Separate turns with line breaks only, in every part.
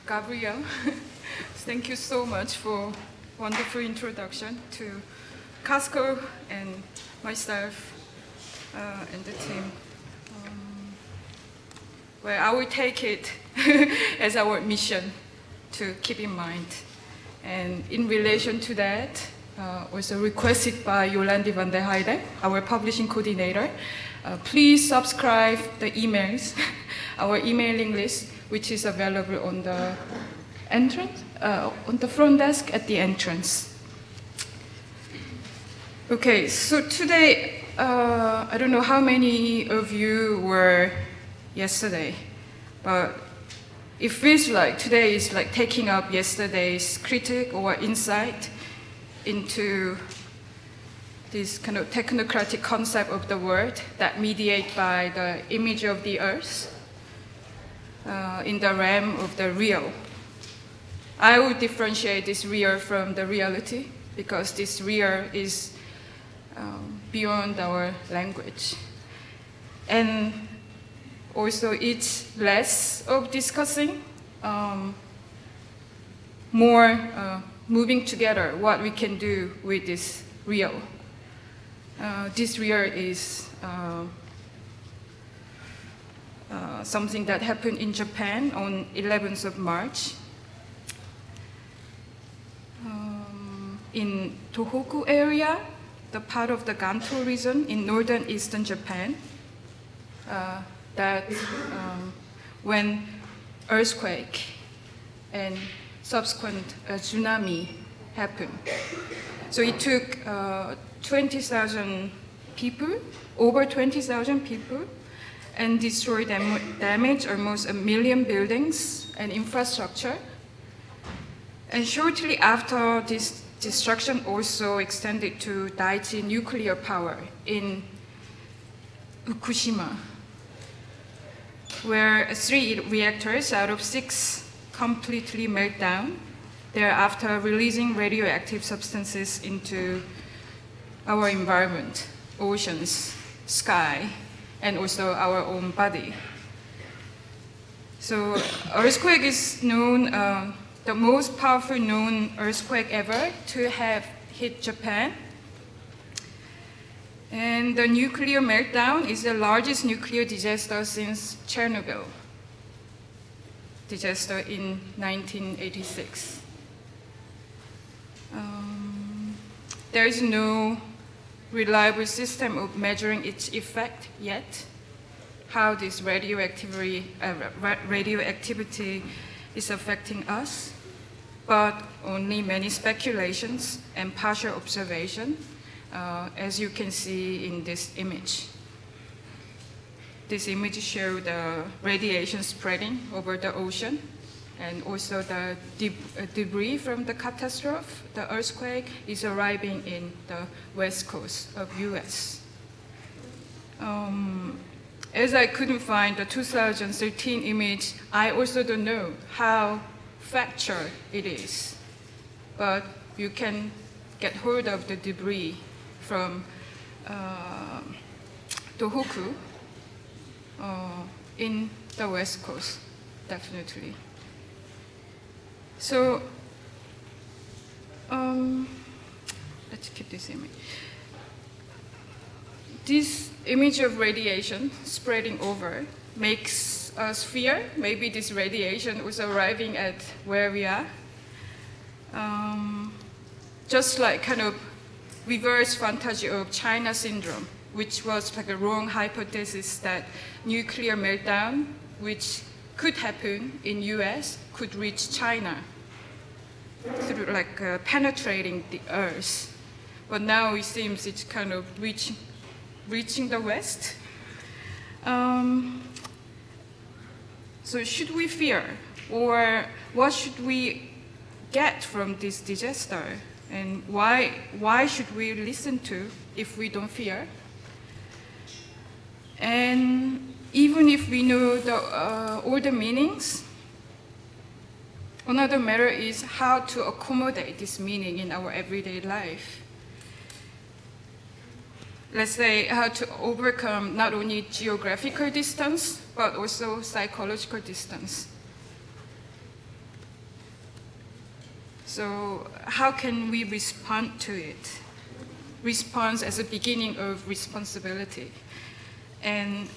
Gabriëlle. Thank you so much for wonderful introduction to Casco and myself and the team. Well, I will take it as our mission to keep in mind. And in relation to that, also requested by Yolandi van der Heide, our publishing coordinator, please subscribe the emails, our emailing list, which is available on the entrance, on the front desk at the entrance. Okay, so today, I don't know how many of you were yesterday, but it feels like today is like taking up yesterday's critique or insight into this kind of technocratic concept of the world that mediate by the image of the earth in the realm of the real. I would differentiate this real from the reality because this real is beyond our language. And also it's less of discussing, more moving together what we can do with this real. This real is something that happened in Japan on 11th of March. In Tohoku area, the part of the Ganto region in northern eastern Japan, that when earthquake and subsequent tsunami happened. So it took 20,000 people, over 20,000 people, and destroyed and damaged almost 1 million buildings and infrastructure. And shortly after this destruction also extended to Daiichi nuclear power in Fukushima, where 3 reactors out of 6 completely melt down, thereafter releasing radioactive substances into our environment, oceans, sky, and also our own body. So earthquake is known, the most powerful known earthquake ever to have hit Japan. And the nuclear meltdown is the largest nuclear disaster since Chernobyl disaster in 1986. There is no reliable system of measuring its effect yet, how this radioactivity is affecting us, but only many speculations and partial observation, as you can see in this image. This image shows the radiation spreading over the ocean and also the debris from the catastrophe, the earthquake, is arriving in the west coast of US. As I couldn't find the 2013 image, I also don't know how factual it is, but you can get hold of the debris from Tohoku in the west coast, definitely. So let's keep this image. This image of radiation spreading over makes us fear maybe this radiation was arriving at where we are. Just like kind of reverse fantasy of China syndrome, which was like a wrong hypothesis that nuclear meltdown, which could happen in US, could reach China through like penetrating the earth. But now it seems it's kind of reaching the West. So should we fear? Or what should we get from this disaster? And why should we listen to if we don't fear? And even if we know all the meanings, another matter is how to accommodate this meaning in our everyday life. Let's say how to overcome not only geographical distance, but also psychological distance. So how can we respond to it? Response as a beginning of responsibility. And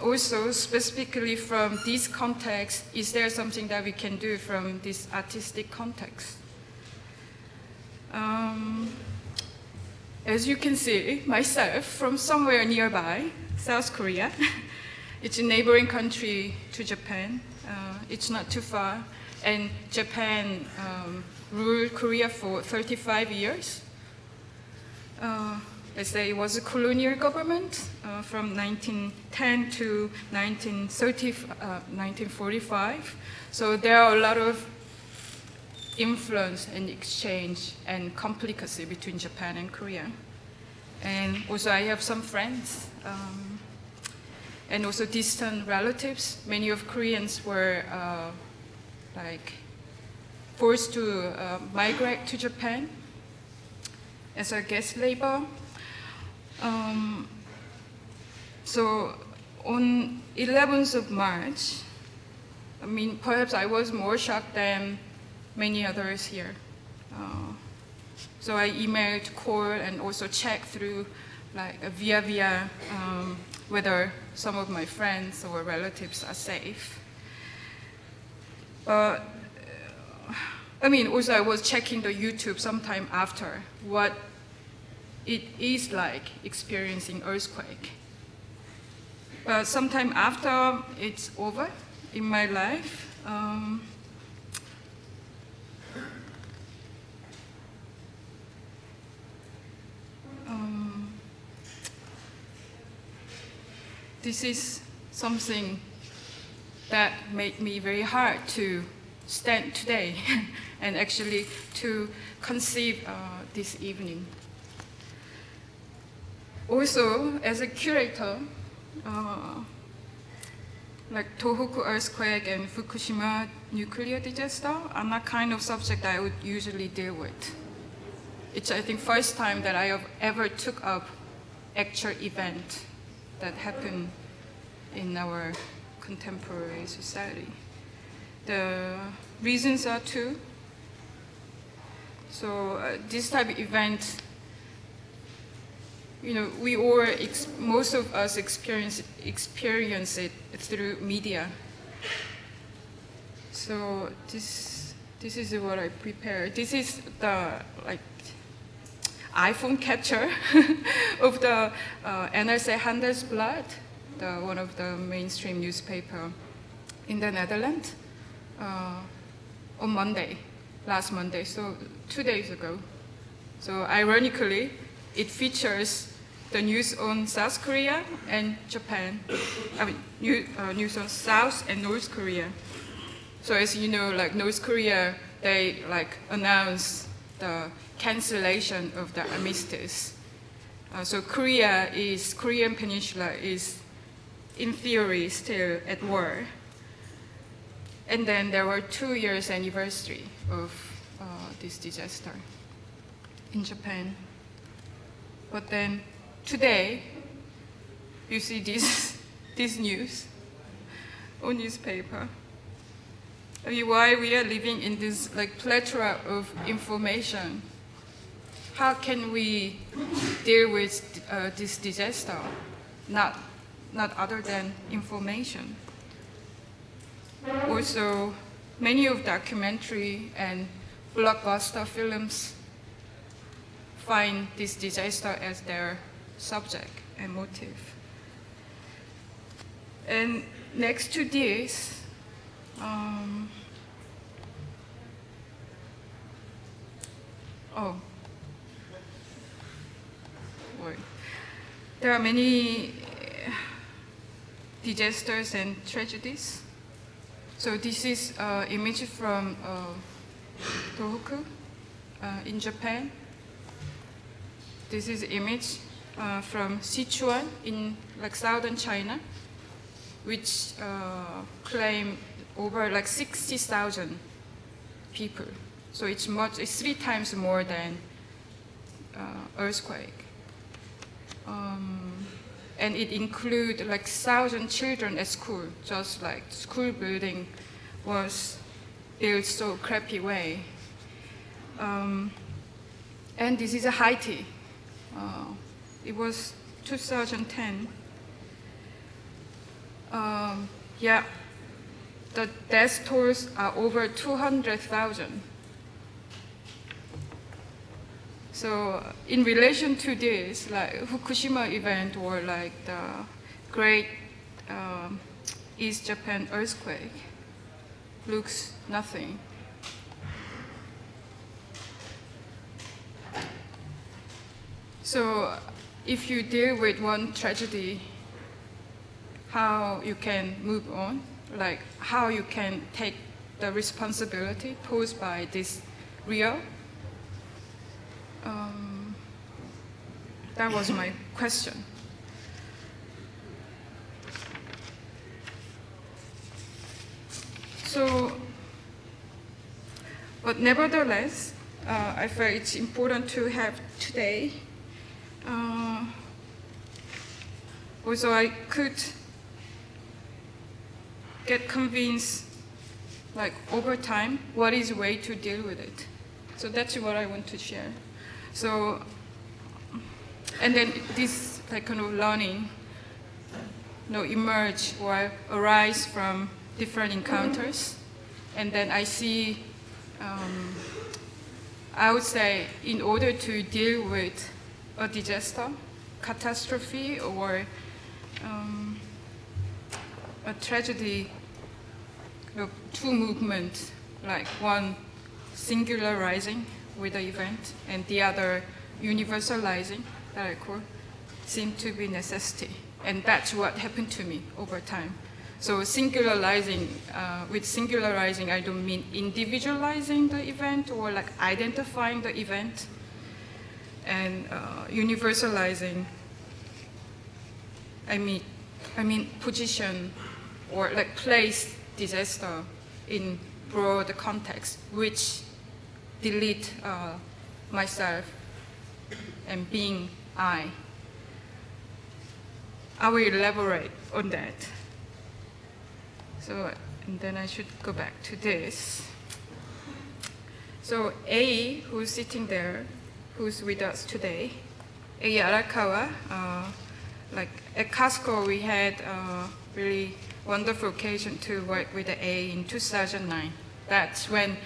also, specifically from this context, is there something that we can do from this artistic context? As you can see, myself, from somewhere nearby, South Korea, it's a neighboring country to Japan. It's not too far. And Japan ruled Korea for 35 years. Let's say it was a colonial government from 1910 to 1945. So there are a lot of influence and exchange and complicacy between Japan and Korea. And also I have some friends and also distant relatives. Many of Koreans were like forced to migrate to Japan as a guest labor. So on 11th of March, I mean, perhaps I was more shocked than many others here. So I emailed, called, and also checked through like via whether some of my friends or relatives are safe. But I mean, also I was checking the YouTube sometime after what it is like experiencing earthquake. But sometime after it's over in my life, this is something that made me very hard to stand today and actually to conceive this evening. Also, as a curator, like Tohoku earthquake and Fukushima nuclear disaster are not kind of subject I would usually deal with. It's, I think, first time that I have ever took up actual event that happened in our contemporary society. The reasons are two. So this type of event, you know, we all, most of us experience it through media. So this is what I prepared. This is the like iPhone capture of the NRC Handelsblad, one of the mainstream newspaper in the Netherlands, on Monday, last Monday, so 2 days ago. So ironically, it features the news on South Korea and Japan. I mean, news on South and North Korea. So as you know, like North Korea, they like announced the cancellation of the armistice. So Korean Peninsula is, in theory, still at war. And then there were 2 years anniversary of this disaster in Japan. But then today, you see this news on newspaper. I mean, why we are living in this like plethora of information? How can we deal with this disaster? Not other than information. Also, many of documentary and blockbuster films find this disaster as their subject and motive. And next to this, there are many disasters and tragedies. So this is an image from Tohoku in Japan. This is an image from Sichuan in like southern China, which claim over like 60,000 people. So it's 3 times more than earthquake. And it includes like 1,000 children at school, just like school building was built so crappy way. And this is a Haiti. It was 2010. Yeah, the death tolls are over 200,000. So in relation to this, like Fukushima event or like the great East Japan earthquake looks nothing. So if you deal with one tragedy, how you can move on, like how you can take the responsibility posed by this real. That was my question. So, but nevertheless, I felt it's important to have today. Also, I could get convinced, like over time, what is a way to deal with it. So that's what I want to share. So, and then this like kind of learning, emerge or arise from different encounters, and then I see. I would say, in order to deal with a disaster, catastrophe, or a tragedy, two movements, like one singularizing with the event and the other universalizing, that I call, seem to be necessity. And that's what happened to me over time. So singularizing, with singularizing, I don't mean individualizing the event or like identifying the event. And universalizing, I mean position or like place disaster in broad context, which delete myself and being I. I will elaborate on that. So, and then I should go back to this. So Ei, who's sitting there, who's with us today, Ei Awakara, like at Casco we had a really wonderful occasion to work with the Ei in 2009. That's when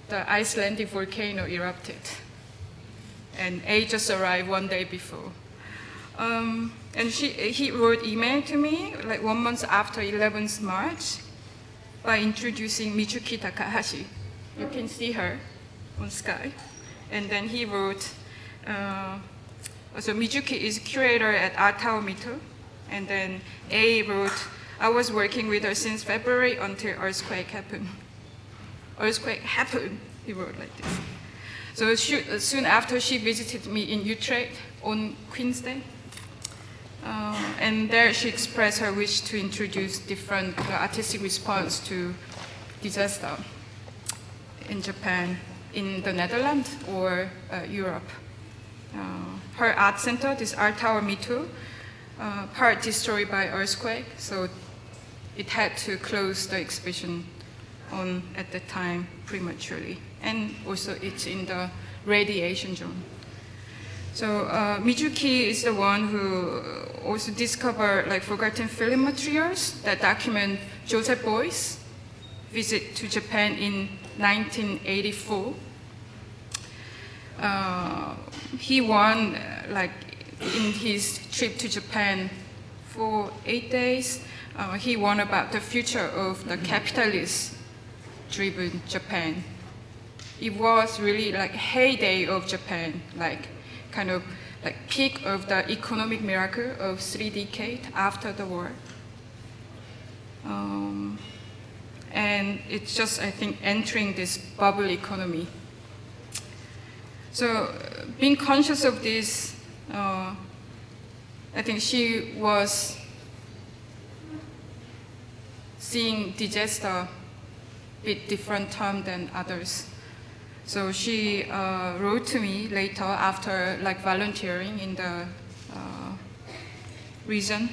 the Icelandic volcano erupted. And Ei just arrived one day before. And he wrote email to me like 1 month after 11th March by introducing Mizuki Takahashi. You can see her on Skype. And then he wrote, so Mizuki is curator at Art Tower Mito. And then Ei wrote, I was working with her since February until earthquake happened. Earthquake happened, he wrote like this. So soon after she visited me in Utrecht on Queen's Day. And there she expressed her wish to introduce different artistic response to disaster in Japan, in the Netherlands, or Europe. Her art center, this Art Tower Mito, part destroyed by earthquake, so it had to close the exhibition at the time prematurely. And also it's in the radiation zone. So Mizuki is the one who also discovered like forgotten film materials that document Joseph Beuys' visit to Japan in 1984. He won like in his trip to Japan for 8 days. He won about the future of the capitalist-driven Japan. It was really like heyday of Japan, like kind of like peak of the economic miracle of 3 decades after the war. And it's just, I think, entering this bubble economy. So being conscious of this, I think she was seeing disaster with different term than others. So she wrote to me later after like volunteering in the region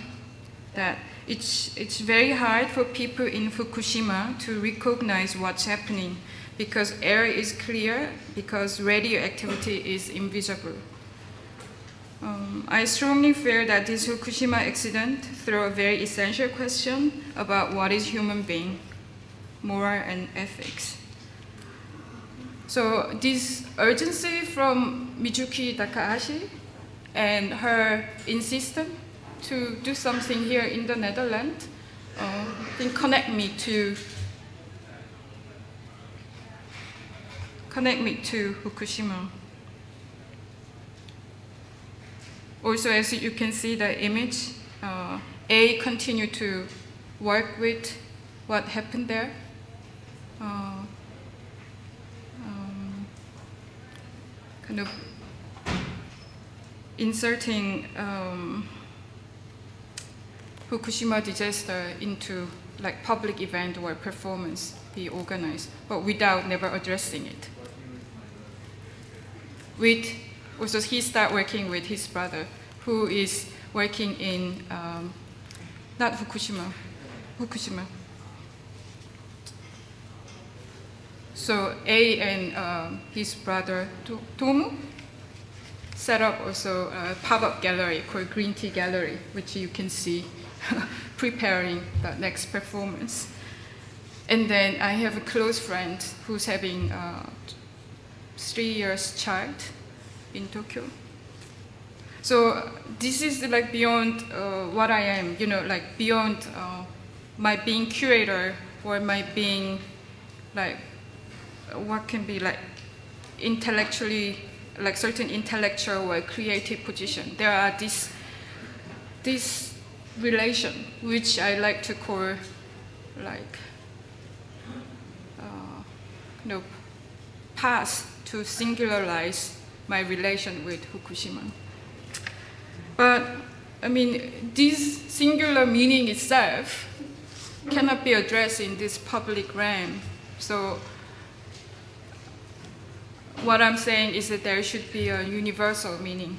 that it's very hard for people in Fukushima to recognize what's happening because air is clear, because radioactivity is invisible. I strongly fear that this Fukushima accident threw a very essential question about what is human being, moral and ethics. So this urgency from Mizuki Takahashi and her insistence to do something here in the Netherlands connect me to Fukushima. Also, as you can see the image, A continued to work with what happened there. Kind of inserting Fukushima disaster into like public event or performance he organized, but without never addressing it. Also, he started working with his brother, who is working in, not Fukushima. So A and his brother Tomu set up also a pop-up gallery called Green Tea Gallery, which you can see preparing the next performance. And then I have a close friend who's having a 3 years child in Tokyo. So this is like beyond what I am, like beyond my being curator or my being like what can be like intellectually, like certain intellectual or creative position. There are this relation which I like to call like path to singularize my relation with Fukushima. But I mean, this singular meaning itself cannot be addressed in this public realm. So what I'm saying is that there should be a universal meaning.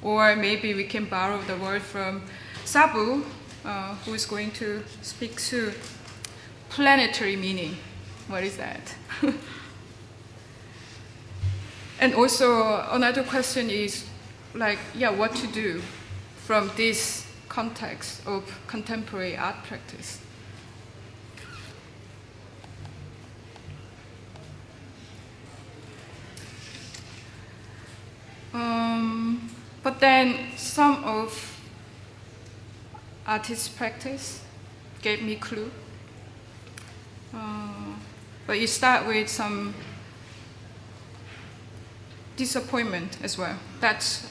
Or maybe we can borrow the word from Sabu, who is going to speak to planetary meaning. What is that? And also another question is like, what to do from this context of contemporary art practice. But then some of artist practice gave me clue. But you start with some disappointment as well. That's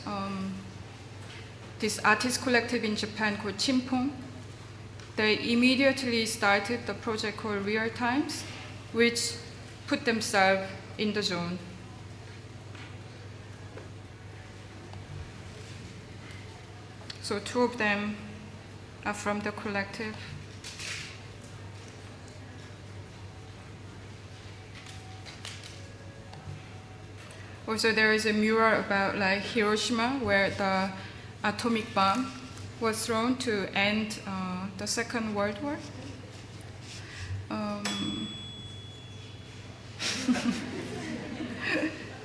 this artist collective in Japan called Chimpong. They immediately started the project called Real Times, which put themselves in the zone. So 2 of them are from the collective. Also, there is a mural about like Hiroshima, where the atomic bomb was thrown to end the Second World War.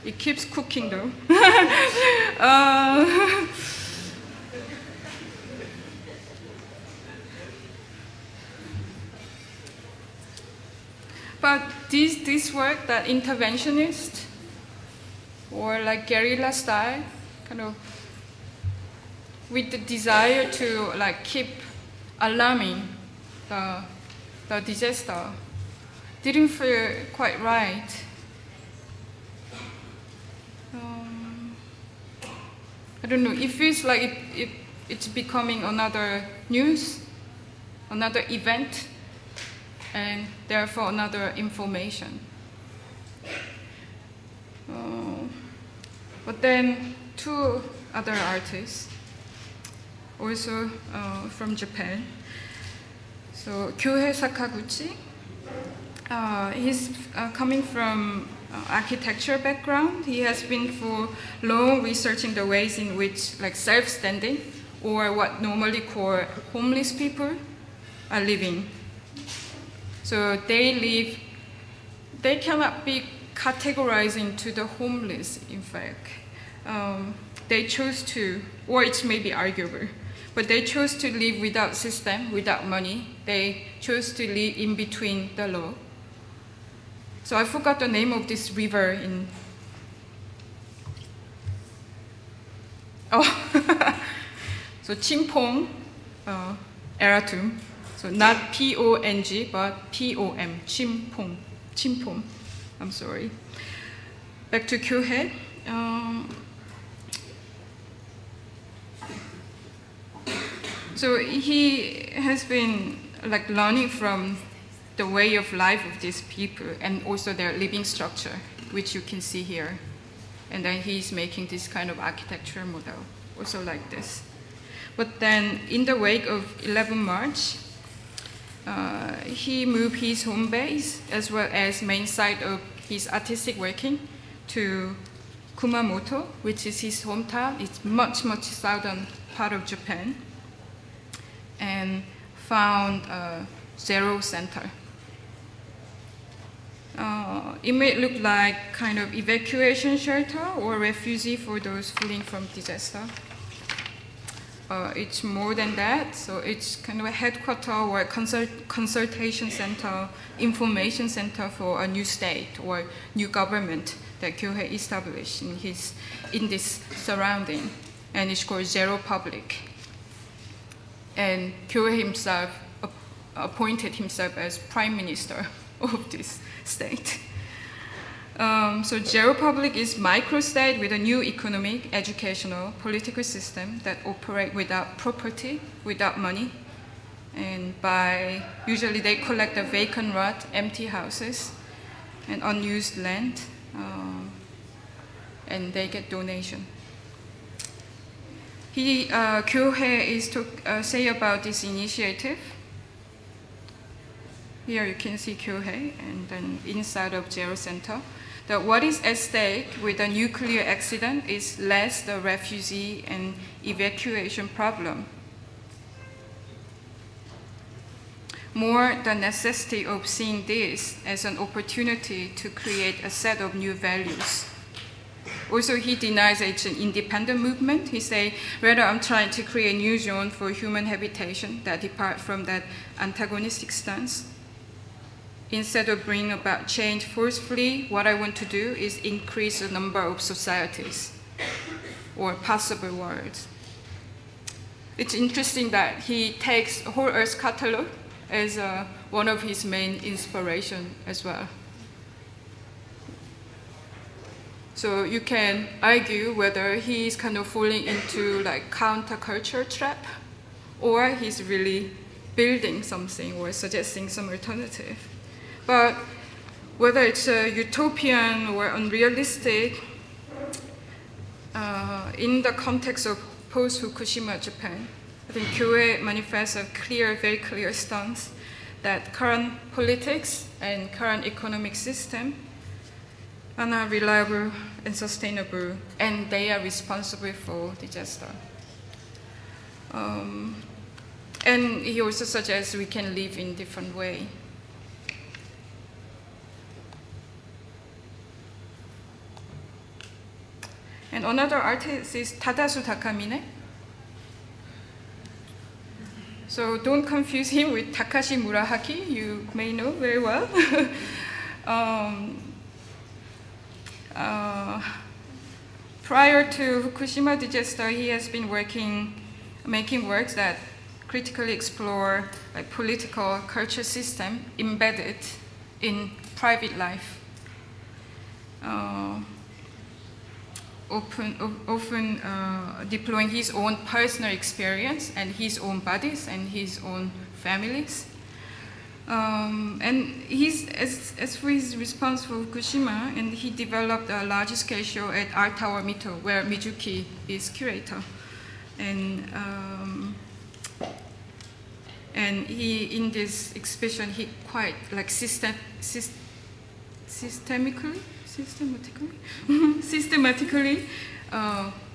It keeps cooking though. But this work, that interventionist, or like guerrilla style, kind of with the desire to like keep alarming the disaster, didn't feel quite right. I don't know, it feels like it's becoming another news, another event, and therefore another information. But then 2 other artists, also from Japan. So Kyohei Sakaguchi, he's coming from architecture background. He has been for long researching the ways in which like self-standing, or what normally called homeless people, are living. So they live they cannot be categorized into the homeless, in fact. They chose to, or it may be arguable, but they chose to live without system, without money. They chose to live in between the law. So I forgot the name of this river in, so Chimpong, Eratum. So not P-O-N-G, but P-O-M, Chimpong. I'm sorry. Back to Kyohei. So he has been like learning from the way of life of these people and also their living structure, which you can see here. And then he's making this kind of architectural model, also like this. But then in the wake of 11 March, he moved his home base as well as main site of his artistic working to Kumamoto, which is his hometown. It's much, much southern part of Japan, and found a Zero Center. It may look like kind of evacuation shelter or refugee for those fleeing from disaster. It's more than that, so it's kind of a headquarters or a consultation center, information center for a new state or new government that Kyohei established in this surrounding, and it's called Zero Public. And Kyohei himself appointed himself as prime minister of this state. So Zero Public is microstate with a new economic, educational, political system that operate without property, without money. And usually they collect the vacant lot, empty houses, and unused land, and they get donation. Kyohei is to say about this initiative. Here you can see Kyohei, and then inside of Zero Center, that what is at stake with a nuclear accident is less the refugee and evacuation problem, more the necessity of seeing this as an opportunity to create a set of new values. Also, he denies it's an independent movement. He says, rather I'm trying to create a new zone for human habitation that depart from that antagonistic stance. Instead of bringing about change forcefully, what I want to do is increase the number of societies or possible worlds. It's interesting that he takes Whole Earth Catalog as one of his main inspiration as well. So you can argue whether he's kind of falling into like counterculture trap, or he's really building something or suggesting some alternative. But whether it's utopian or unrealistic, in the context of post-Fukushima Japan, I think Kyohei manifests a very clear stance that current politics and current economic system are not reliable and sustainable, and they are responsible for disaster. And he also suggests we can live in different way. And another artist is Tadasu Takamine. So don't confuse him with Takashi Murahaki, you may know very well. Prior to Fukushima disaster, he has been making works that critically explore a political culture system embedded in private life. Often deploying his own personal experience and his own bodies and his own families. And as for his response for Fukushima, and he developed a large-scale show at Art Tower Mito, where Mizuki is curator. And he, in this exhibition, he quite like systematically,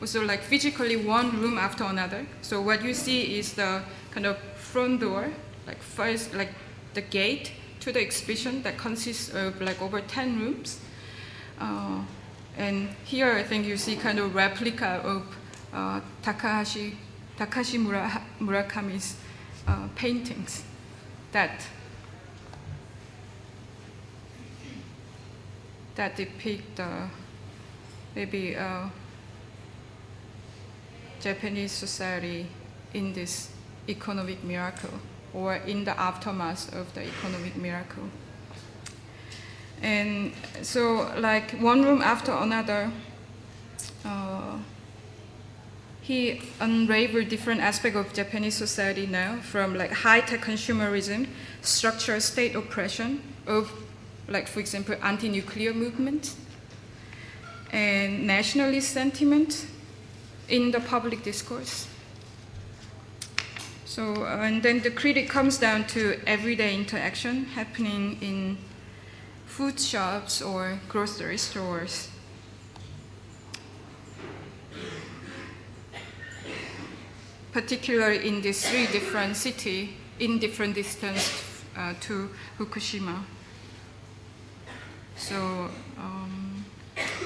also like physically one room after another. So what you see is the kind of front door, like first like the gate to the exhibition that consists of like over 10 rooms. And here I think you see kind of replica of Takashi Murakami's paintings that depict maybe Japanese society in this economic miracle, or in the aftermath of the economic miracle. And so, like, one room after another, he unraveled different aspects of Japanese society now, from like high-tech consumerism, structural state oppression of, like, for example, anti-nuclear movement, and nationalist sentiment in the public discourse. So, and then the critic comes down to everyday interaction happening in food shops or grocery stores. Particularly in these 3 different cities in different distance to Fukushima. So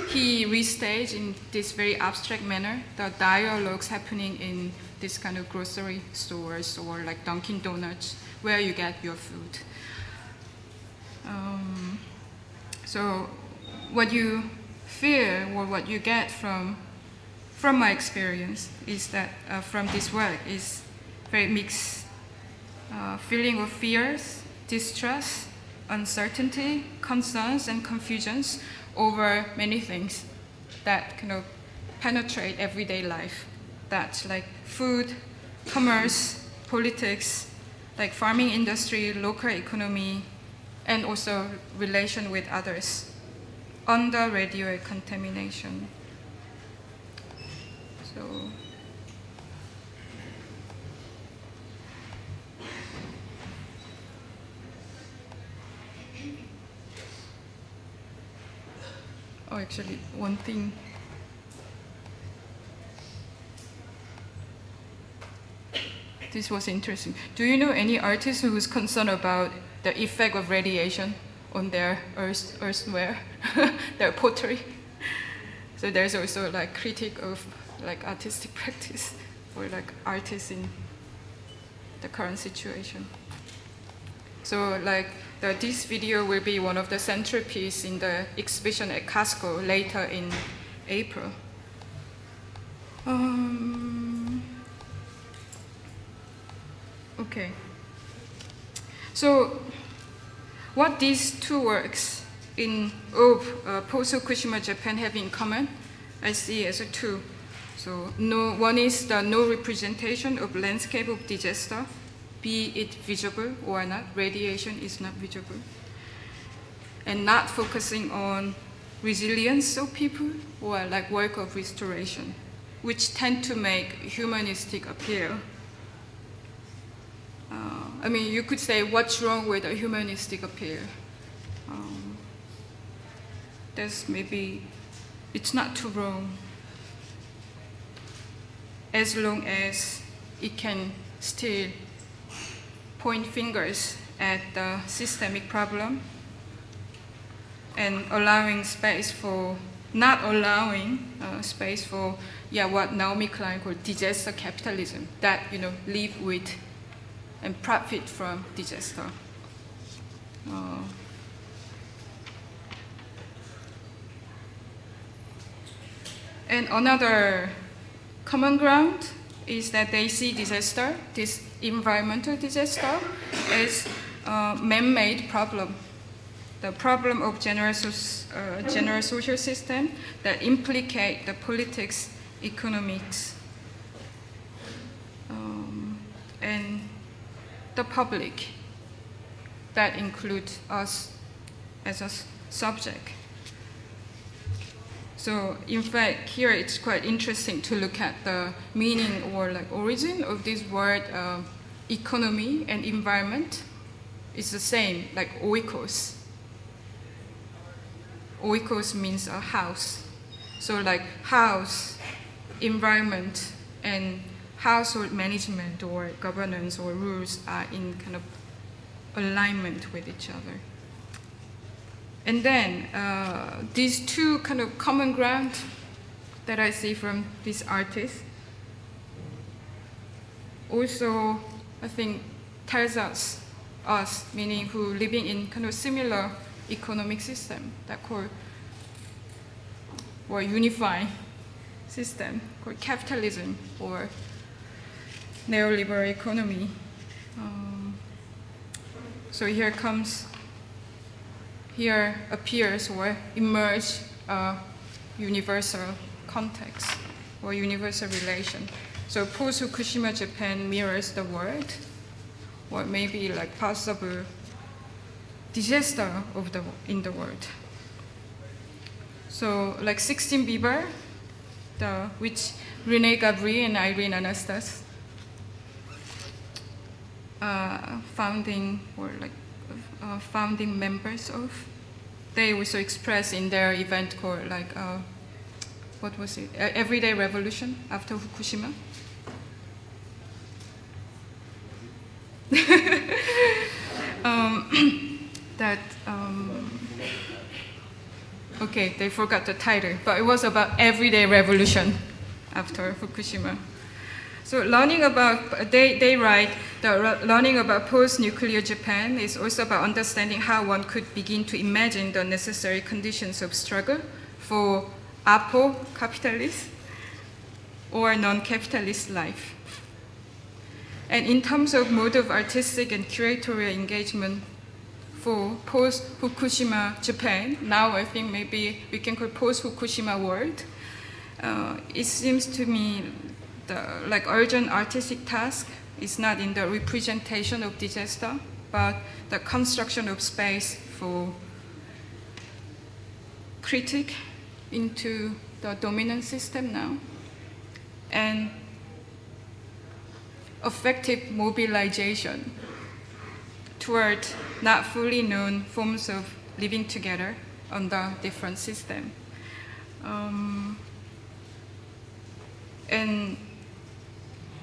he restaged in this very abstract manner the dialogues happening in this kind of grocery stores or like Dunkin' Donuts, where you get your food. So what you feel or what you get from my experience is that from this work is very mixed feeling of fears, distrust, uncertainty, concerns, and confusions over many things that kind of penetrate everyday life. That's like food, commerce, politics, like farming industry, local economy, and also relation with others under radio contamination. So, oh, actually, one thing. This was interesting. Do you know any artist who is concerned about the effect of radiation on their earthenware, their pottery? So there's also like critique of like artistic practice for like artists in the current situation. So like this video will be one of the centerpiece in the exhibition at Casco later in April. Okay. So what these 2 works of post-Fukushima Japan have in common, I see as 2. So one is the no representation of landscape of disaster, be it visible or not. Radiation is not visible. And not focusing on resilience of people or like work of restoration, which tend to make humanistic appeal. I mean, you could say, what's wrong with a humanistic appeal? There's maybe, it's not too wrong, as long as it can still point fingers at the systemic problem and allowing space for, not allowing space for, what Naomi Klein called disaster capitalism, that, live with and profit from disaster. And another common ground is that they see disaster, this environmental disaster, as a man-made problem. The problem of general social system that implicate the politics, economics, and the public, that includes us as a subject. So in fact, here it's quite interesting to look at the meaning or like origin of this word economy and environment. It's the same, like oikos. Oikos means a house. So like house, environment, and household management or governance or rules are in kind of alignment with each other. And then these two kind of common ground that I see from these artists also, I think, tells us, meaning who living in kind of similar economic system that called, or unifying system called capitalism or neoliberal economy. So here appears or emerge a universal context or universal relation. So post-Fukushima Japan mirrors the world, or maybe like possible disaster in the world. So like 16 Bieber, which René Gabry and Irene Anastas founding members of, they also express in their event called like what was it? Everyday Revolution after Fukushima. Okay, they forgot the title, but it was about everyday revolution after Fukushima. So learning about, they write that learning about post-nuclear Japan is also about understanding how one could begin to imagine the necessary conditions of struggle for apo-capitalist or non-capitalist life. And in terms of mode of artistic and curatorial engagement for post-Fukushima Japan, now I think maybe we can call post-Fukushima world, it seems to me the urgent artistic task is not in the representation of disaster, but the construction of space for critique into the dominant system now, and effective mobilization toward not fully known forms of living together under different systems. And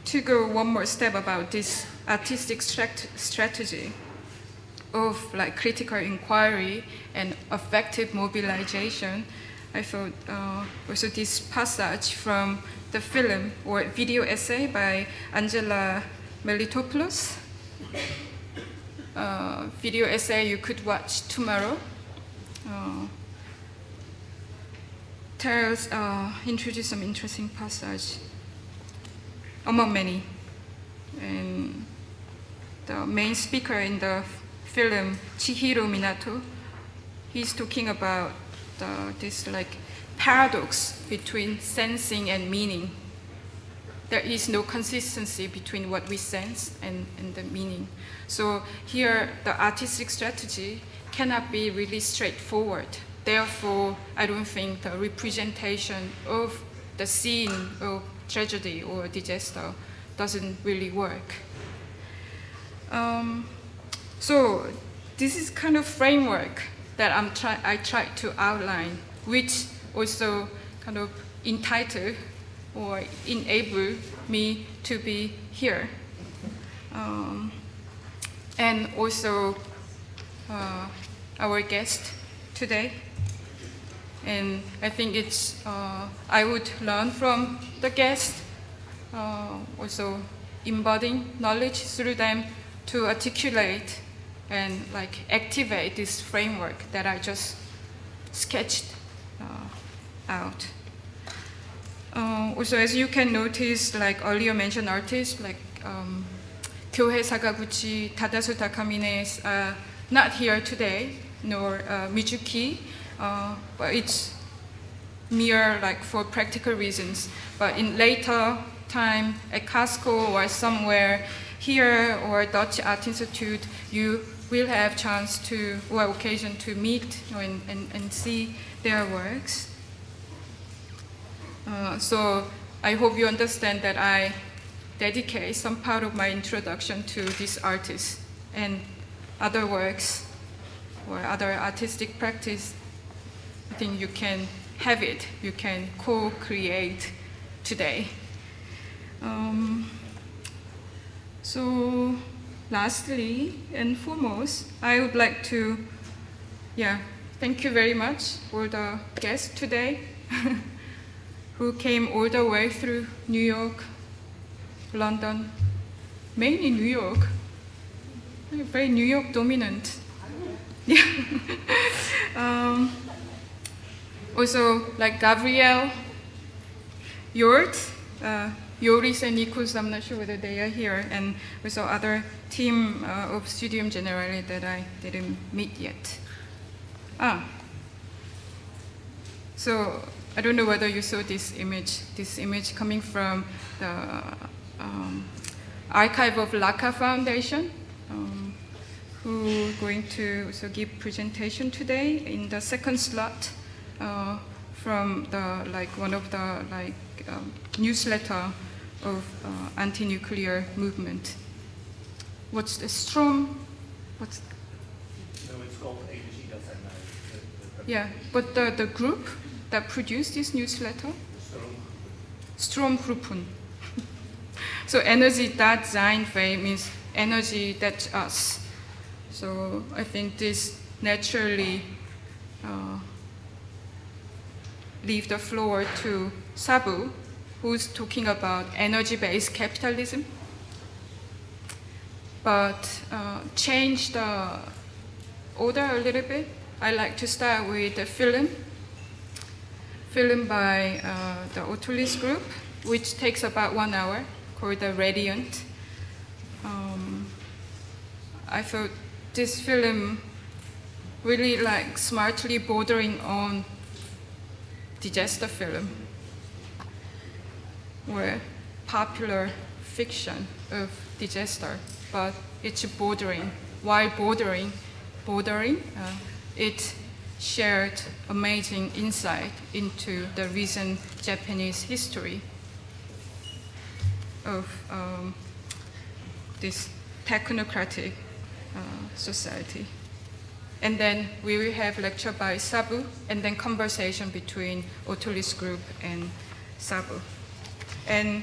to go one more step about this artistic strategy of like critical inquiry and effective mobilization, I thought also this passage from the film or video essay by Angela Melitopoulos, video essay you could watch tomorrow, introduce some interesting passage among many. And the main speaker in the film, Chihiro Minato, he's talking about this like paradox between sensing and meaning. There is no consistency between what we sense and the meaning. So here, the artistic strategy cannot be really straightforward. Therefore, I don't think the representation of the scene of tragedy or disaster doesn't really work. So this is kind of framework that I tried to outline, which also kind of entitled or enable me to be here. And also our guest today. And I think it's, I would learn from the guest, also embodying knowledge through them to articulate and like activate this framework that I just sketched out. Also, as you can notice, like earlier mentioned artists, like Kyohei Sakaguchi, Tadasu Takamine are not here today, nor Mizuki, but it's mere like for practical reasons. But in later time at Casco or somewhere here or Dutch Art Institute, you will have chance to or occasion to meet and see their works. So I hope you understand that I dedicate some part of my introduction to this artist and other works or other artistic practice. I think you can have it, you can co-create today. So lastly and foremost, I would like to, thank you very much for the guests today who came all the way through New York, London, mainly New York, very New York dominant. Also, like Gabriëlle, Jort, Joris and Nikos, I'm not sure whether they are here, and also other team of Studium Generale that I didn't meet yet. So I don't know whether you saw this image coming from the archive of Laka Foundation, who are going to also give presentation today in the second slot from the one of the newsletter of anti-nuclear movement. What's the Strom? What's?
No, it's called Ei Awakara.
Yeah, but the group that produced this newsletter, Stromgruppen. So energy that sein way means energy that's us. So I think this naturally leave the floor to Sabu, who's talking about energy-based capitalism, but change the order a little bit. I like to start with a film by the Otolith Group, which takes about 1 hour, called The Radiant. I thought this film really smartly bordering on disaster film, where popular fiction of disaster, but it's bordering. While bordering, it shared amazing insight into the recent Japanese history of this technocratic society. And then we will have lecture by Sabu, and then conversation between Otolith Group and Sabu. And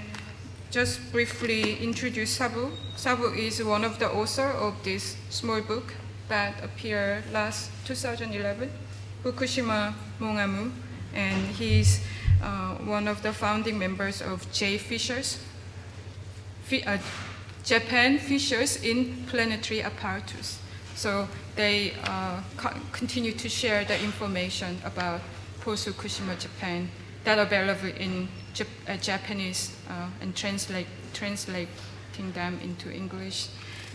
just briefly introduce Sabu. Sabu is one of the authors of this small book that appeared last 2011, Fukushima Mongamu, and he's one of the founding members of Japan Fissures in Planetary Apparatus. So they continue to share the information about post-Fukushima Japan that are available in Japanese and translating them into English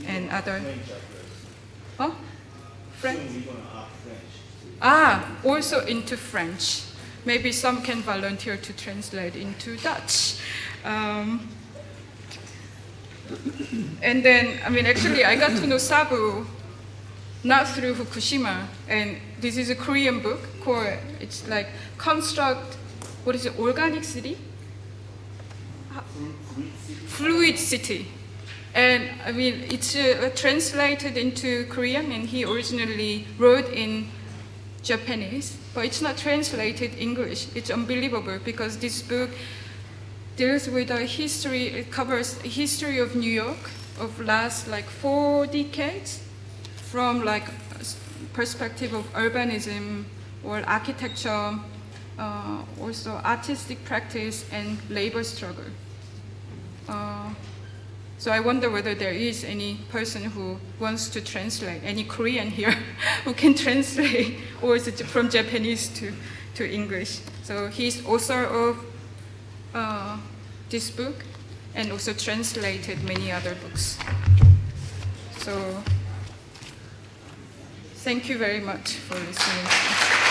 and other. Huh? French? Also into French. Maybe some can volunteer to translate into Dutch. And then, actually, I got to know Sabu not through Fukushima, and this is a Korean book called, it's Construct, Organic City? Fluid City. And it's translated into Korean, and he originally wrote in Japanese, but it's not translated English. It's unbelievable because this book deals with a history, it covers the history of New York of last 4 decades from perspective of urbanism or architecture, also artistic practice and labor struggle. So I wonder whether there is any person who wants to translate, any Korean here who can translate, or is it from Japanese to English. So he's author of this book and also translated many other books. So thank you very much for listening.